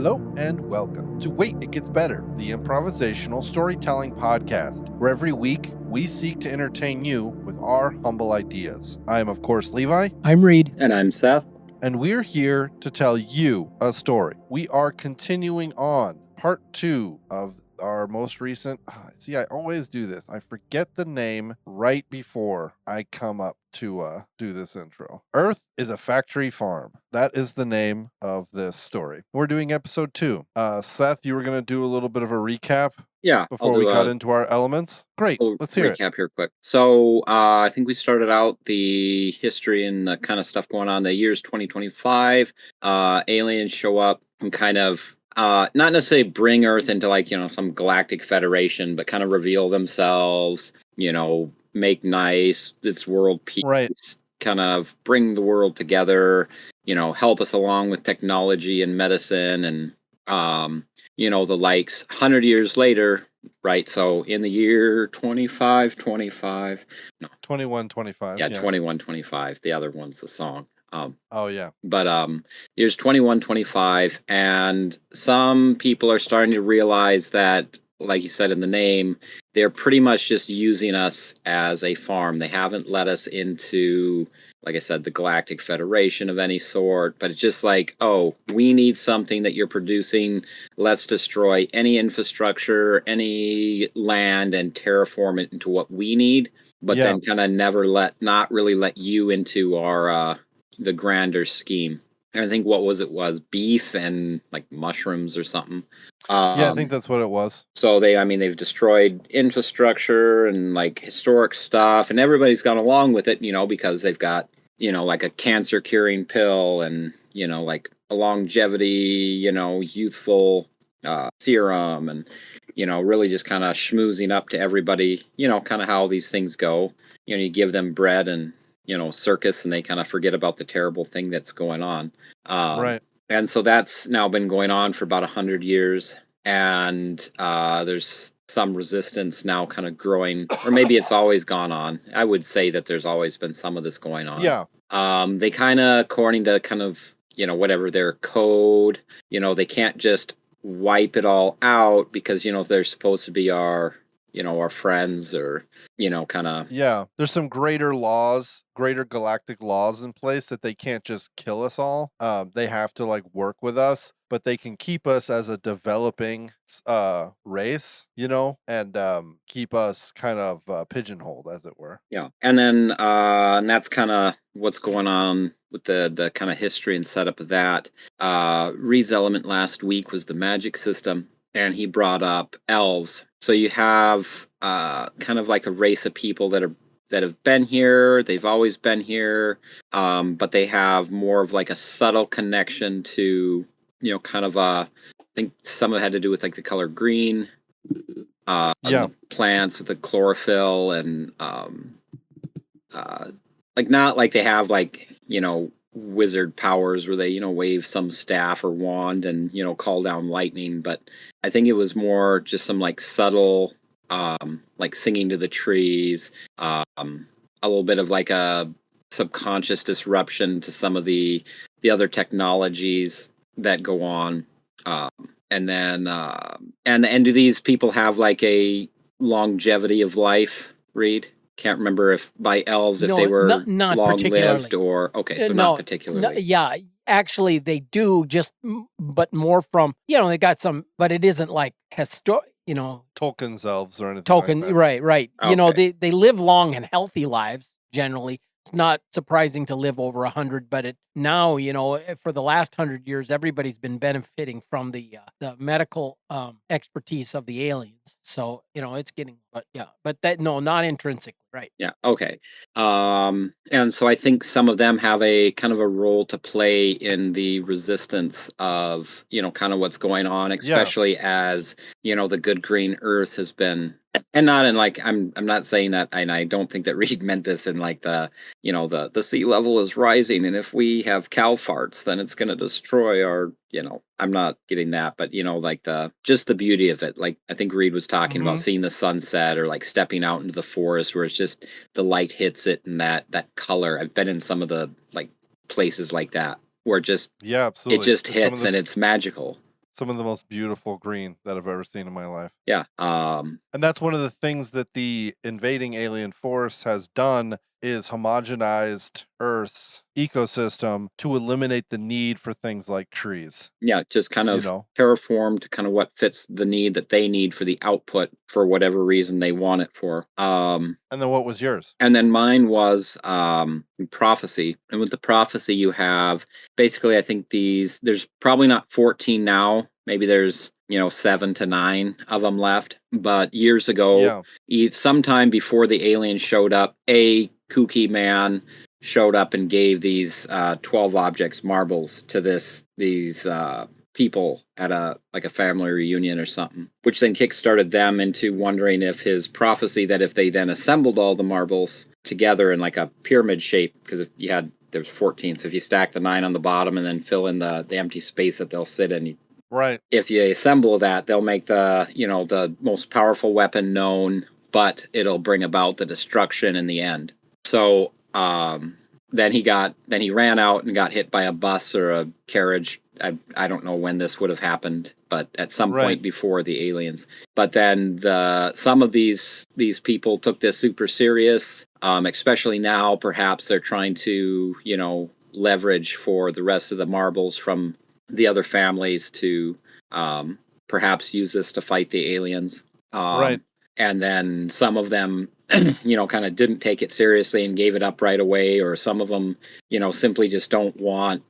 Hello and welcome to Wait, It Gets Better, the improvisational storytelling podcast, where every week we seek to entertain you with our humble ideas. I am, of course, Levi. I'm Reed. And I'm Seth. And we're here to tell you a story. We are continuing on part 2 of our most recent... See, I always do this. I forget the name right before I come up to do this intro. Earth is a Factory Farm. That is the name of this story. We're doing episode 2. Seth, you were going to do a little bit of a recap? Yeah. Before we got into our elements? Great. Let's hear it. Recap here quick. So I think we started out the history and the kind of stuff going on. The year's 2025. Aliens show up and kind of not necessarily bring Earth into some galactic federation, but kind of reveal themselves, make nice, it's world peace, right. Kind of bring the world together, help us along with technology and medicine and, the likes. 100 years later, right? So in the year 2125. Yeah, 2125. The other one's the song. Oh, yeah. But here's 2125, and some people are starting to realize that, like you said in the name, they're pretty much just using us as a farm. They haven't let us into, like I said, the Galactic Federation of any sort, but it's just like, oh, we need something that you're producing. Let's destroy any infrastructure, any land, and terraform it into what we need, but then kind of not really let you into our... the grander scheme. And I think was beef and like mushrooms or something. Yeah, I think that's what it was. So they've destroyed infrastructure and like historic stuff, and everybody's gone along with it, because they've got, like a cancer curing pill and, like a longevity, youthful serum and, really just kind of schmoozing up to everybody, kind of how these things go. You give them bread and, circus, and they kind of forget about the terrible thing that's going on. Right. And so that's now been going on for about 100 years. And there's some resistance now kind of growing, or maybe it's always gone on. I would say that there's always been some of this going on. Yeah. They kind of, according to kind of, whatever their code, they can't just wipe it all out because, they're supposed to be our friends or, kind of... Yeah, there's some greater galactic laws in place that they can't just kill us all. They have to, work with us, but they can keep us as a developing race, and keep us kind of pigeonholed, as it were. Yeah, and then and that's kind of what's going on with the kind of history and setup of that. Reed's element last week was the magic system. And he brought up elves. So you have kind of like a race of people that have been here. They've always been here, but they have more of like a subtle connection to, kind of I think some of it had to do with like the color green. The plants with the chlorophyll and not like they have wizard powers where they wave some staff or wand and call down lightning, but I think it was more just some subtle singing to the trees, a little bit of a subconscious disruption to some of the other technologies that go on, and then and do these people have a longevity of life, Reed? Can't remember if by elves, if they were not long-lived or... Okay, so not particularly. Yeah, actually they do, but more from, they got some, but it isn't like Tolkien's elves or anything like that. Right. Okay. They live long and healthy lives, generally. It's not surprising to live over 100, but now, for the last 100 years, everybody's been benefiting from the medical expertise of the aliens. So, it's getting, but not intrinsically, right? Yeah, okay. And so I think some of them have a kind of a role to play in the resistance of, kind of what's going on, especially as, the good green earth has been... And not in I'm not saying that, and I don't think that Reed meant this in the sea level is rising, and if we have cow farts, then it's going to destroy our, I'm not getting that, but just the beauty of it. I think Reed was talking about seeing the sunset or stepping out into the forest where it's just the light hits it and that color. I've been in some of the places like that where it just absolutely. It just hits and it's magical. some of the most beautiful green that I've ever seen in my life. Yeah. And that's one of the things that the invading alien force has done is homogenized Earth's ecosystem to eliminate the need for things like trees. Yeah, just kind You of know? terraform to kind of what fits the need that they need for the output for whatever reason they want it for. And then what was yours? And then mine was prophecy. And with the prophecy, you have basically, I think there's probably not 14 now. Maybe there's 7 to 9 of them left. But years ago, sometime before the aliens showed up, a kooky man showed up and gave these 12 objects, marbles, to these people at a family reunion or something, which then kickstarted them into wondering if his prophecy that if they then assembled all the marbles together in like a pyramid shape, because if you had there's 14, so if you stack the 9 on the bottom and then fill in the empty space that they'll sit in, right? If you assemble that, they'll make the most powerful weapon known, but it'll bring about the destruction in the end. So then he ran out and got hit by a bus or a carriage. I don't know when this would have happened, but at some point before the aliens. But then some of these people took this super serious, especially now. Perhaps they're trying to leverage for the rest of the marbles from the other families to perhaps use this to fight the aliens. Right. And then some of them kind of didn't take it seriously and gave it up right away, or some of them simply just don't want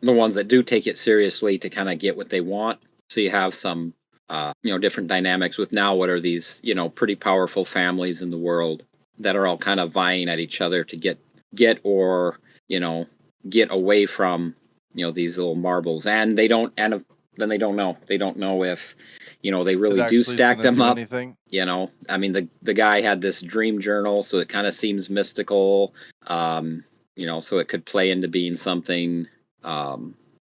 the ones that do take it seriously to kind of get what they want. So you have some different dynamics with now what are these pretty powerful families in the world that are all kind of vying at each other to get away from these little marbles, and they don't know if they really do stack them up. Anything. I mean, the guy had this dream journal, so it kind of seems mystical. So it could play into being something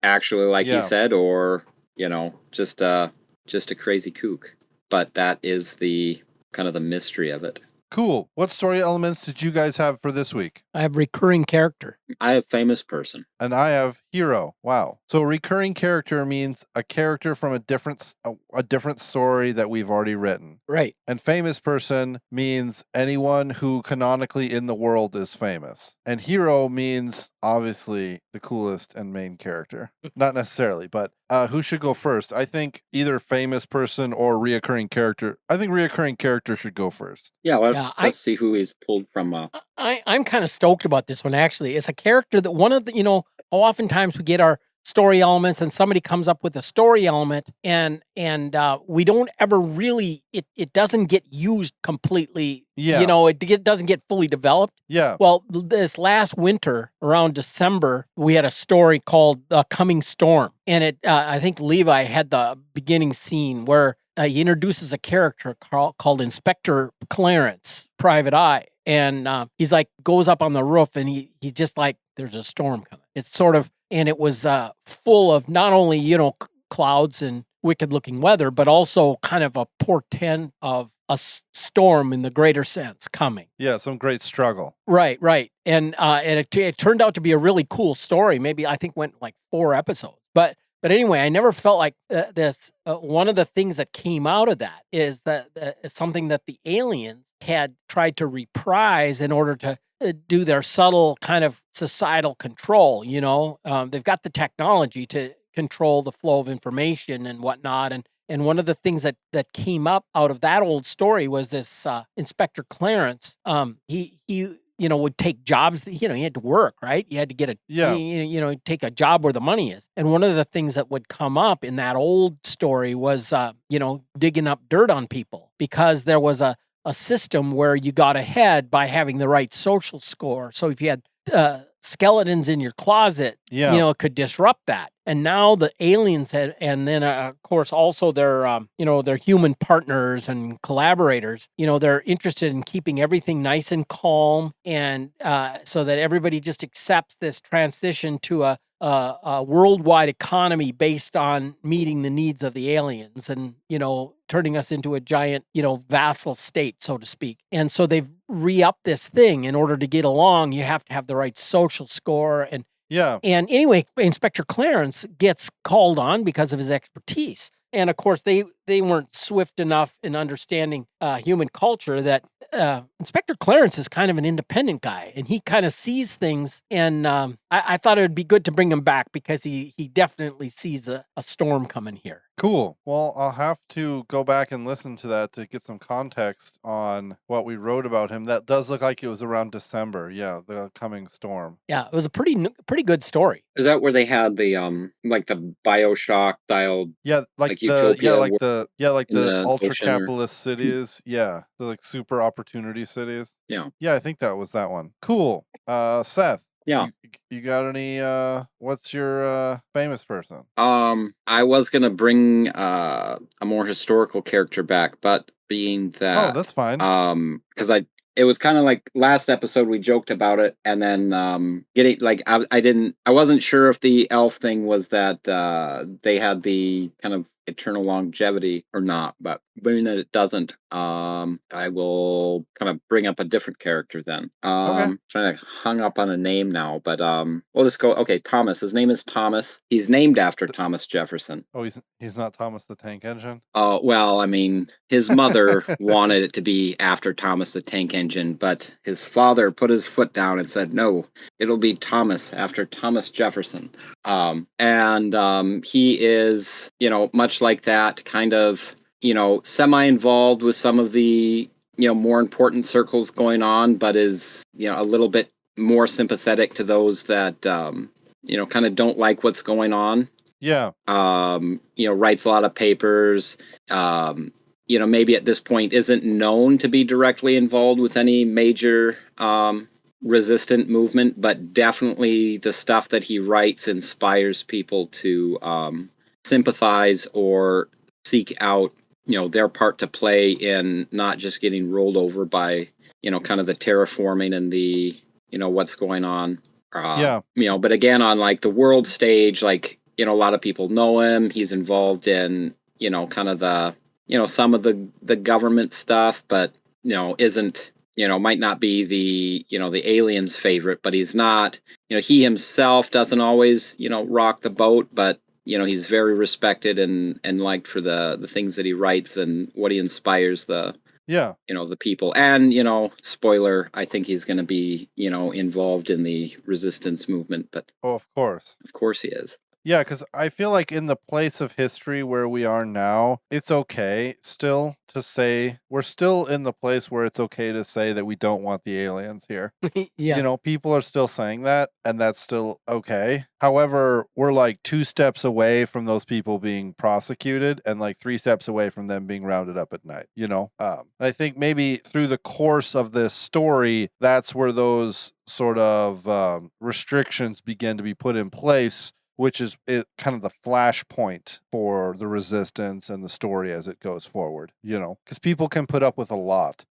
actually like he said, or just a crazy kook. But that is the kind of the mystery of it. Cool. What story elements did you guys have for this week? I have recurring character. I have famous person. And I have hero. Wow. So recurring character means a character from a different story that we've already written. Right. And famous person means anyone who canonically in the world is famous. And hero means obviously the coolest and main character. Not necessarily, but who should go first? I think either famous person or reoccurring character. I think reoccurring character should go first. Yeah, let's see who he's pulled from. I'm kind of stoked about this one, actually. It's a character that one of the, oftentimes we get our story elements and somebody comes up with a story element and we don't ever really, it doesn't get used completely. Yeah. It doesn't get fully developed. Yeah. Well, this last winter around December, we had a story called Coming Storm. And I think Levi had the beginning scene where he introduces a character called Inspector Clarence, Private Eye. And he's like, goes up on the roof and he just like, there's a storm coming. It's sort of, and it was full of not only, clouds and wicked looking weather, but also kind of a portent of a storm in the greater sense coming. Yeah, some great struggle. Right. And it turned out to be a really cool story. Maybe I think went like 4 episodes. But anyway, I never felt like this. One of the things that came out of that is that something that the aliens had tried to reprise in order to do their subtle kind of societal control. They've got the technology to control the flow of information and whatnot. And one of the things that came up out of that old story was this Inspector Clarence. He would take jobs that, he had to work, right? You had to get take a job where the money is. And one of the things that would come up in that old story was, digging up dirt on people, because there was a system where you got ahead by having the right social score. So if you had skeletons in your closet, it could disrupt that. And now the aliens had, and then of course also their human partners and collaborators, they're interested in keeping everything nice and calm, and so that everybody just accepts this transition to a worldwide economy based on meeting the needs of the aliens and, turning us into a giant, vassal state, so to speak. And so they've re-upped this thing. In order to get along, you have to have the right social score. Yeah. And anyway, Inspector Clarence gets called on because of his expertise. And of course, they weren't swift enough in understanding human culture that Inspector Clarence is kind of an independent guy, and he kind of sees things. And I thought it would be good to bring him back because he definitely sees a storm coming here. Cool. Well, I'll have to go back and listen to that to get some context on what we wrote about him. That does look like it was around December. Yeah, the coming storm. Yeah, it was a pretty good story. Is that where they had the like the BioShock style? Yeah, like the Utopia the ultra ocean or- capitalist cities. Yeah, the like super opportunity cities. Yeah. Yeah, I think that was that one. Cool. Seth. Yeah. You got any what's your famous person? I was gonna bring a more historical character back, but being that Oh, that's fine. because it was kind of like last episode we joked about it, and then getting like I wasn't sure if the elf thing was that they had the kind of eternal longevity or not, but being that it doesn't, I will kind of bring up a different character then. Okay. Trying to hung up on a name now, but we'll just go. Okay, Thomas. His name is Thomas. He's named after Thomas Jefferson. Oh, he's not Thomas the Tank Engine. Oh, well, I mean, his mother wanted it to be after Thomas the Tank Engine, but his father put his foot down and said, no, it'll be Thomas after Thomas Jefferson. And he is, much like that, kind of, semi-involved with some of the, more important circles going on, but is, a little bit more sympathetic to those that, kind of don't like what's going on. Yeah. Writes a lot of papers, maybe at this point isn't known to be directly involved with any major resistant movement, but definitely the stuff that he writes inspires people to sympathize or seek out, their part to play in not just getting rolled over by, kind of the terraforming and the, what's going on. But again, on like the world stage, like, a lot of people know him. He's involved in, kind of the, some of the government stuff, but, isn't, might not be the, the aliens' favorite, but he's not, he himself doesn't always, rock the boat, but, he's very respected and liked for the things that he writes and what he inspires the people. And, spoiler, I think he's going to be, involved in the resistance movement, but of course he is. Yeah, because I feel like in the place of history where we are now, it's okay still to say, we're still in the place where it's okay to say that we don't want the aliens here. Yeah. People are still saying that, and that's still okay. However, we're like 2 steps away from those people being prosecuted and like 3 steps away from them being rounded up at night, And I think maybe through the course of this story, that's where those sort of restrictions begin to be put in place, which is kind of the flashpoint for the resistance and the story as it goes forward, because people can put up with a lot,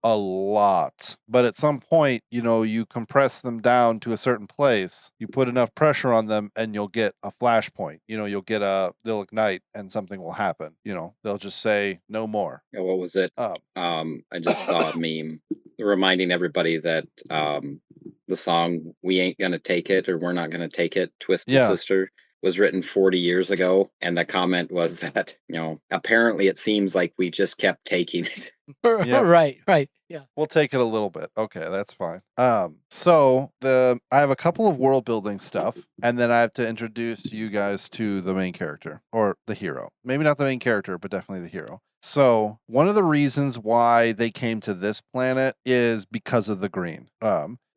but at some point, you compress them down to a certain place, you put enough pressure on them and you'll get a flashpoint, they'll ignite and something will happen, they'll just say no more. Yeah, what was it? I just saw a meme reminding everybody that the song "We Ain't Gonna Take It" or "We're Not Gonna Take It," Twisted Sister, was written 40 years ago, and the comment was that, apparently it seems like we just kept taking it. Yeah. Right. Yeah. We'll take it a little bit. Okay, that's fine. So I have a couple of world building stuff, and then I have to introduce you guys to the main character or the hero. Maybe not the main character, but definitely the hero. So one of the reasons why they came to this planet is because of the green.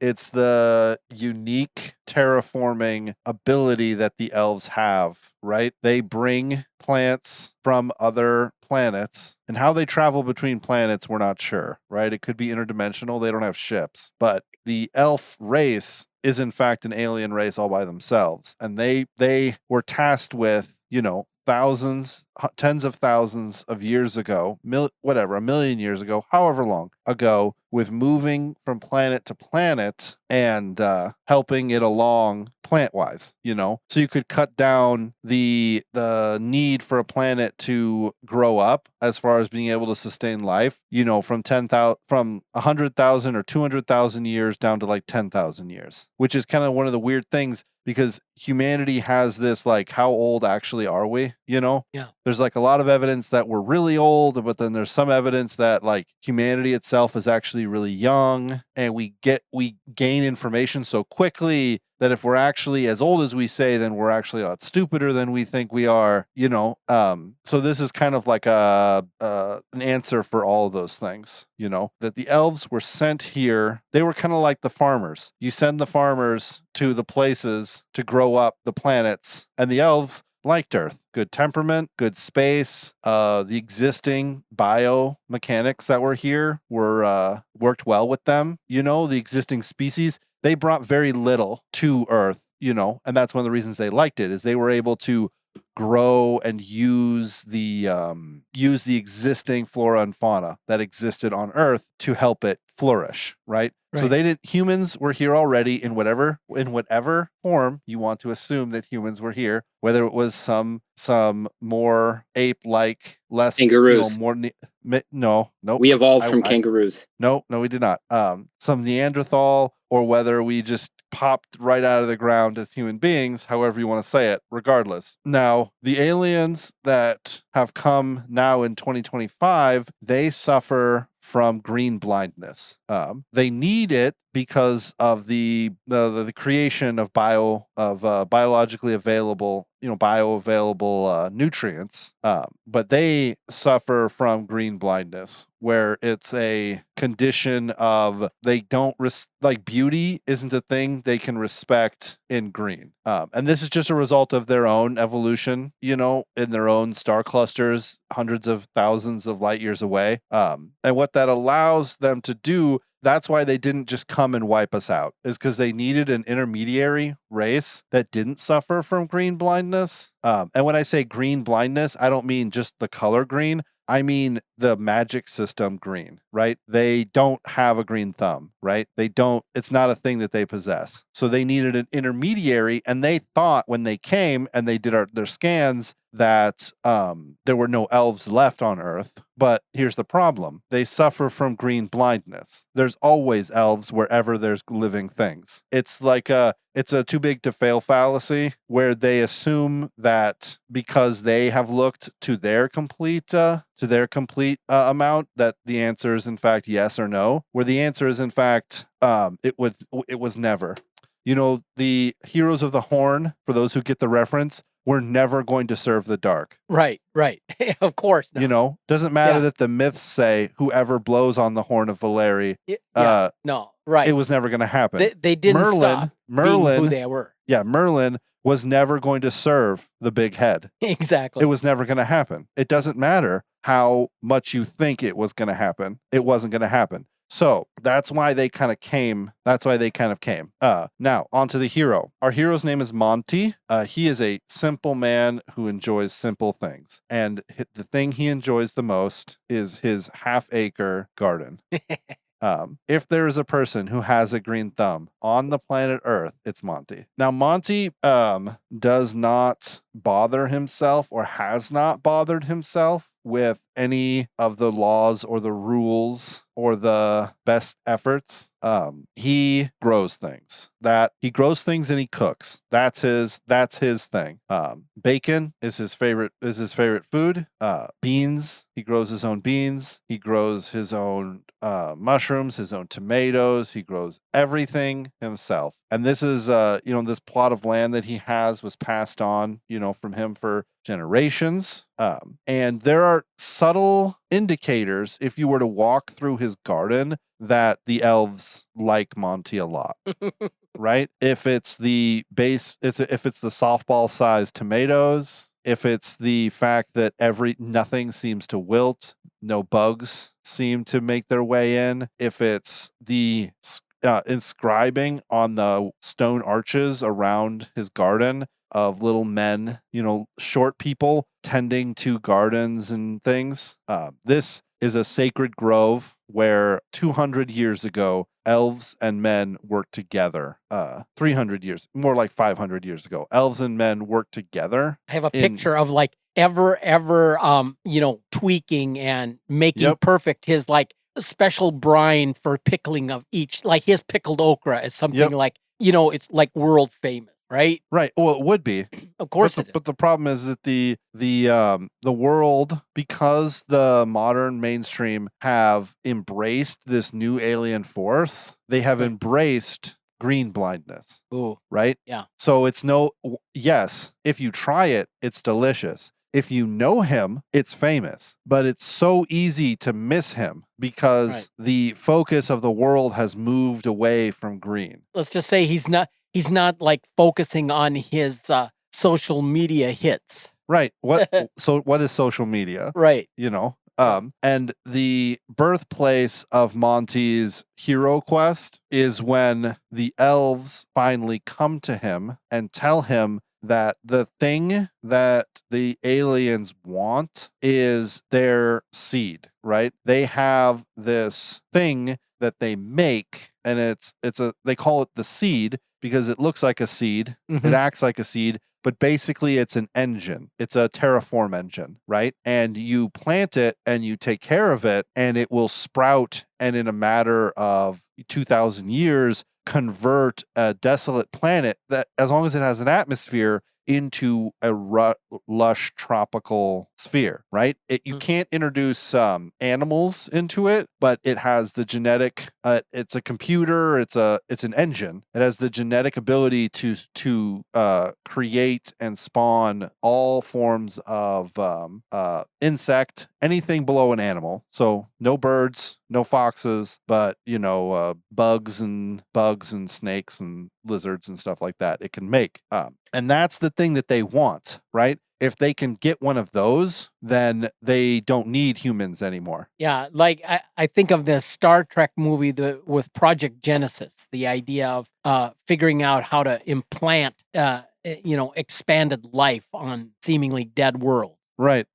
It's the unique terraforming ability that the elves have, right? They bring plants from other planets, and how they travel between planets, we're not sure, right? It could be interdimensional. They don't have ships, but the elf race is in fact an alien race all by themselves. And they were tasked with, thousands, tens of thousands of years ago, a million years ago, however long ago, with moving from planet to planet and helping it along plant-wise, So you could cut down the need for a planet to grow up as far as being able to sustain life, from 100,000 or 200,000 years down to like 10,000 years, which is kind of one of the weird things because humanity has this like, how old actually are we? You know? Yeah. There's like a lot of evidence that we're really old, but then there's some evidence that like humanity itself is actually really young, and we gain information so quickly that if we're actually as old as we say, then we're actually a lot stupider than we think we are, you know? So this is kind of like an answer for all of those things, you know, that the elves were sent here. They were kind of like the farmers. You send the farmers to the places to grow up the planets, and the elves liked Earth. Good temperament, good space. The existing biomechanics that were here were worked well with them. You know, the existing species, they brought very little to Earth, you know, and that's one of the reasons they liked it, is they were able to grow and use the existing flora and fauna that existed on Earth to help it flourish, right? So humans were here already in whatever form you want to assume that humans were here, whether it was some more ape-like, less Kangaroos. Nope. We evolved from kangaroos. No, we did not. Some Neanderthal, or whether we just popped right out of the ground as human beings, however you want to say it, regardless. Now, the aliens that have come now in 2025, they suffer from green blindness. They need it because of the creation of biologically available, bioavailable nutrients. But they suffer from green blindness, where it's a condition of they don't like beauty isn't a thing they can respect in green. And this is just a result of their own evolution, you know, in their own star clusters, hundreds of thousands of light years away. And what that allows them to do, that's why they didn't just come and wipe us out, is because they needed an intermediary race that didn't suffer from green blindness. And when I say green blindness, I don't mean just the color green. I mean the magic system green, right? They don't have a green thumb, right? It's not a thing that they possess. So they needed an intermediary, and they thought when they came and they did their scans that there were no elves left on Earth. But here's the problem. They suffer from green blindness. There's always elves wherever there's living things. It's like it's a too big to fail fallacy, where they assume that because they have looked to their complete amount, that the answer is in fact yes or no, where the answer is in fact it was never. You know, the Heroes of the Horn, for those who get the reference, we're never going to serve the dark. Right. Of course not. You know, doesn't matter that the myths say whoever blows on the horn of Valeri, no, right. It was never going to happen. They didn't stop being who they were. Yeah, Merlin was never going to serve the big head. Exactly. It was never going to happen. It doesn't matter how much you think it was going to happen. It wasn't going to happen. So that's why they kind of came. Now, on to the hero. Our hero's name is Monty. He is a simple man who enjoys simple things. And the thing he enjoys the most is his half-acre garden. If there is a person who has a green thumb on the planet Earth, it's Monty. Now, Monty does not bother himself, or has not bothered himself, with any of the laws or the rules or the best efforts. He grows things. He grows things and he cooks. That's his thing. Bacon is his favorite food. Beans, he grows his own beans. He grows his own mushrooms, his own tomatoes. He grows everything himself. And this is this plot of land that he has was passed on, from him for generations. And there are subtle indicators, if you were to walk through his garden, that the elves like Monty a lot. Right? If it's the softball sized tomatoes, if it's the fact that nothing seems to wilt, no bugs seem to make their way in, if it's the inscribing on the stone arches around his garden of little men, short people tending to gardens and things. This is a sacred grove where 200 years ago, elves and men worked together. 300 years, more like 500 years ago, elves and men worked together. I have a picture of like ever, tweaking and making perfect his like special brine for pickling of each, like his pickled okra is something like, it's like world famous. right? Right. Well, it would be. Of course it is. But the problem is that the world, because the modern mainstream have embraced this new alien force, they have Right. embraced green blindness, Ooh, right? yeah. So it's yes, if you try it, it's delicious. If you know him, it's famous, but it's so easy to miss him because Right. the focus of the world has moved away from green. Let's just say he's not like focusing on his social media hits. Right. So what is social media? Right. You know? And the birthplace of Monty's hero quest is when the elves finally come to him and tell him that the thing that the aliens want is their seed, right? They have this thing that they make, and they call it the seed because it looks like a seed, Mhm. it acts like a seed, but basically it's an engine. It's a terraform engine, right? And you plant it and you take care of it and it will sprout, and in a matter of 2,000 years convert a desolate planet that, as long as it has an atmosphere, into a lush tropical sphere, right? You can't introduce animals into it, but it has the genetic. It's a computer. It's an engine. It has the genetic ability to create and spawn all forms of insect, anything below an animal. So no birds, no foxes, but bugs and snakes and lizards and stuff like that. It can make, and that's the thing that they want, right? If they can get one of those, then they don't need humans anymore. Yeah, like I think of the Star Trek movie with Project Genesis, the idea of figuring out how to implant expanded life on seemingly dead worlds. Right.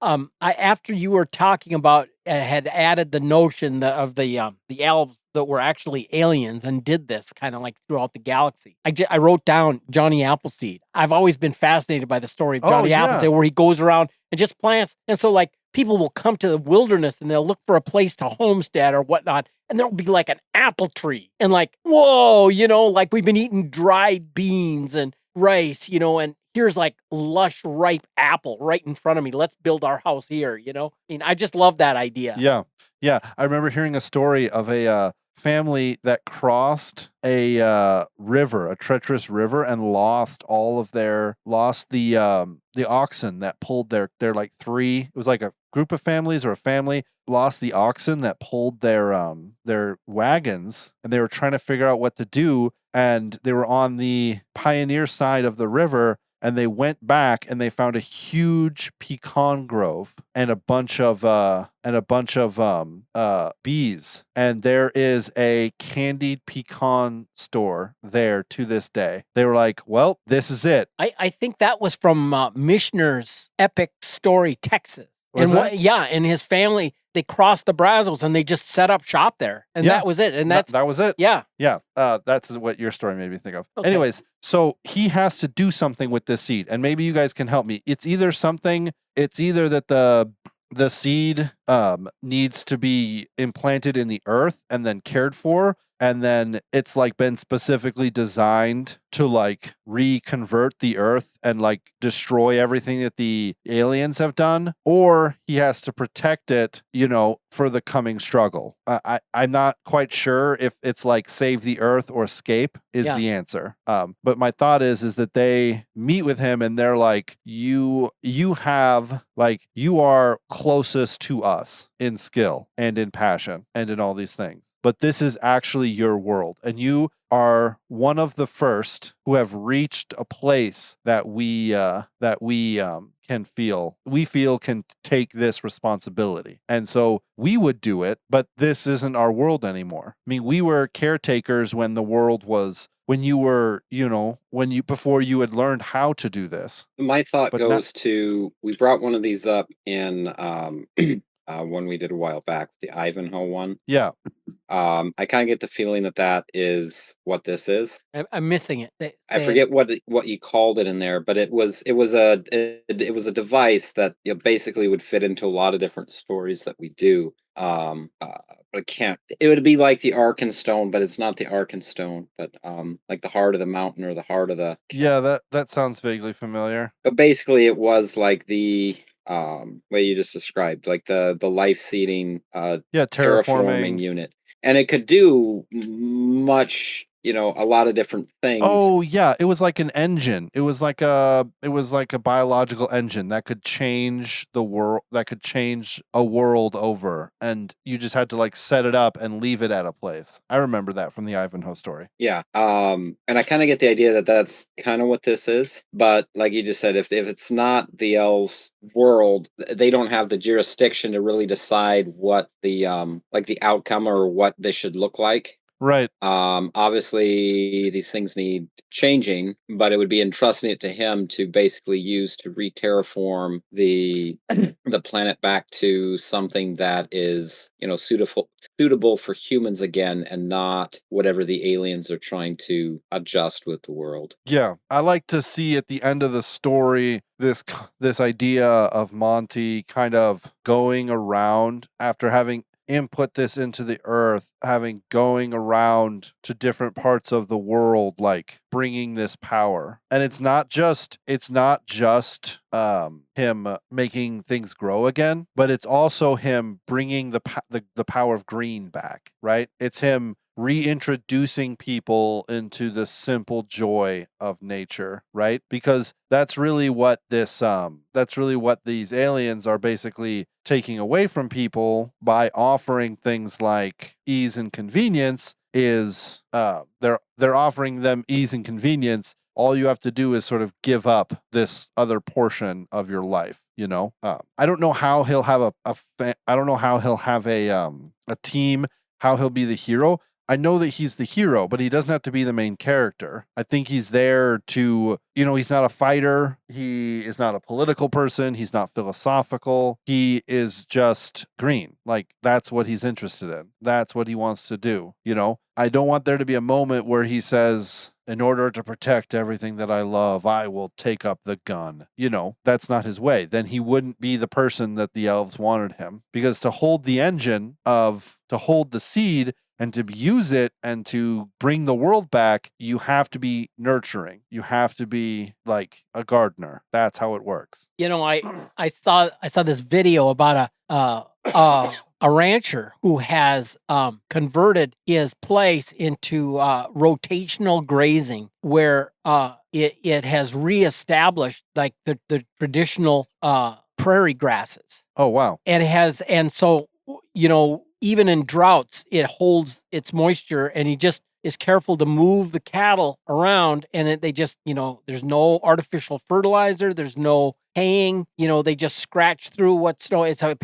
After you were talking about had added the notion of the elves that were actually aliens and did this kind of like throughout the galaxy. I wrote down Johnny Appleseed. I've always been fascinated by the story of Johnny Appleseed, where he goes around and just plants. And so like people will come to the wilderness and they'll look for a place to homestead or whatnot, and there'll be like an apple tree and like, whoa, like we've been eating dried beans and rice, and here's like lush, ripe apple right in front of me. Let's build our house here, I mean, I just love that idea. Yeah. Yeah. I remember hearing a story of a family that crossed a river, a treacherous river, and lost the oxen that pulled their like three. It was like a group of families or a family lost the oxen that pulled their wagons, and they were trying to figure out what to do. And they were on the pioneer side of the river, and they went back and they found a huge pecan grove and a bunch of bees. And there is a candied pecan store there to this day. They were like, well, this is it. I think that was from Mishner's epic story, Texas. And his family, they crossed the Brazos and they just set up shop there. And that was it. And that was it. Yeah. Yeah. That's what your story made me think of. Okay. Anyways, so he has to do something with this seed, and maybe you guys can help me. It's either that the seed needs to be implanted in the earth and then cared for, and then it's like been specifically designed to like reconvert the earth and like destroy everything that the aliens have done, or he has to protect it, for the coming struggle. I'm not quite sure if it's like save the earth or escape is the answer. But my thought is that they meet with him and they're like, you are closest to us in skill and in passion and in all these things. But this is actually your world, and you are one of the first who have reached a place that we can take this responsibility. And so we would do it, but this isn't our world anymore. I mean, we were caretakers when the world was, when you were, before you had learned how to do this. My thought goes to, we brought one of these up in one we did a while back, the Ivanhoe one. Yeah. I kind of get the feeling that is what this is. I'm missing it. I forget what you called it in there, but it was a device that basically would fit into a lot of different stories that we do. But I can't. It would be like the Arkenstone, but it's not the Arkenstone, but like the heart of the mountain or the heart of the. Yeah, that sounds vaguely familiar. But basically, it was like the way you just described, like the life seeding Yeah, terraforming unit, and it could do much. A lot of different things. Oh yeah, it was like an engine. It was like a biological engine that could change the world, that could change a world over, and you just had to like set it up and leave it at a place. I remember that from the Ivanhoe story. Yeah. And I kind of get the idea that that's kind of what this is, but like you just said, if it's not the elves' world, they don't have the jurisdiction to really decide what the like the outcome or what this should look like. Right. Obviously these things need changing, but it would be entrusting it to him to basically use to re-terraform the planet back to something that is, suitable for humans again, and not whatever the aliens are trying to adjust with the world. Yeah, I like to see at the end of the story this idea of Monty kind of going around after having input this into the earth, going around to different parts of the world, like bringing this power. And it's not just him making things grow again, but it's also him bringing the power of green back, right? It's him reintroducing people into the simple joy of nature, right? Because that's really what these aliens are basically taking away from people by offering things like ease and convenience. Is they're offering them ease and convenience. All you have to do is sort of give up this other portion of your life. I don't know how he'll have I don't know how he'll have a team, how he'll be the hero. I know that he's the hero, but he doesn't have to be the main character. I think he's there to, he's not a fighter. He is not a political person. He's not philosophical. He is just green. Like, that's what he's interested in. That's what he wants to do. I don't want there to be a moment where he says, in order to protect everything that I love, I will take up the gun. That's not his way. Then he wouldn't be the person that the elves wanted him. Because to hold the to hold the seed, and to use it and to bring the world back, you have to be nurturing. You have to be like a gardener. That's how it works. I saw this video about a rancher who has converted his place into rotational grazing, where it has reestablished like the traditional prairie grasses. Oh wow! And so even in droughts, it holds its moisture, and he just is careful to move the cattle around, and they just, there's no artificial fertilizer, there's no haying, they just scratch through what snow. It's a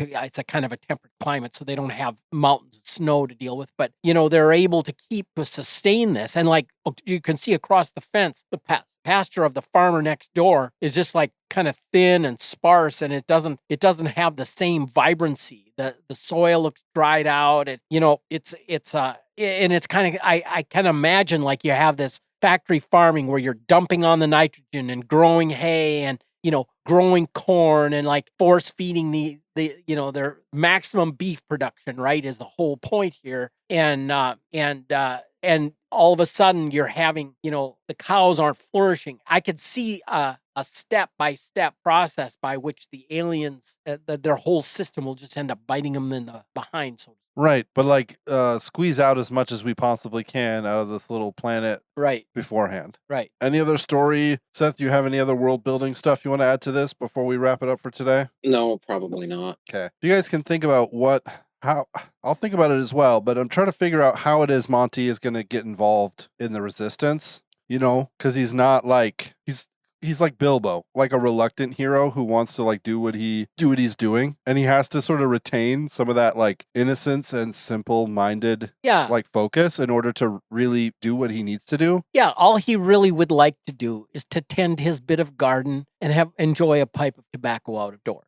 kind of a temperate climate, so they don't have mountains of snow to deal with, but they're able to sustain this. And like you can see across the fence, the pasture of the farmer next door is just like kind of thin and sparse, and it doesn't have the same vibrancy. The soil looks dried out, and it's kind of, I can imagine like you have this factory farming where you're dumping on the nitrogen and growing hay and growing corn and like force feeding the their maximum beef production, right, is the whole point here. And all of a sudden you're having, the cows aren't flourishing. I could see a step-by-step process by which the aliens, their whole system will just end up biting them in the behind. So right, but like squeeze out as much as we possibly can out of this little planet beforehand. Right. Any other story, Seth? Do you have any other world building stuff you want to add to this before we wrap it up for today? No, probably not. Okay. You guys can think about how I'll think about it as well, but I'm trying to figure out how it is Monty is going to get involved in the resistance, because he's not like, he's like Bilbo, like a reluctant hero who wants to like do what he's doing, and he has to sort of retain some of that like innocence and simple-minded like focus in order to really do what he needs to do. Yeah, all he really would like to do is to tend his bit of garden and enjoy a pipe of tobacco out of doors.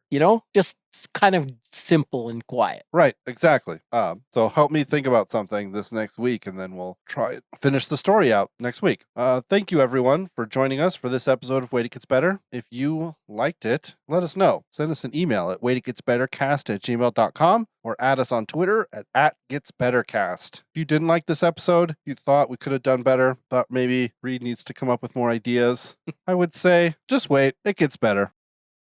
just kind of simple and quiet. Right, exactly. So help me think about something this next week, and then we'll try it. Finish the story out next week. Thank you, everyone, for joining us for this episode of Wait It Gets Better. If you liked it, let us know. Send us an email at waititgetsbettercast@gmail.com or add us on Twitter at @getsbettercast. If you didn't like this episode, you thought we could have done better, thought maybe Reed needs to come up with more ideas, I would say just wait. It gets better.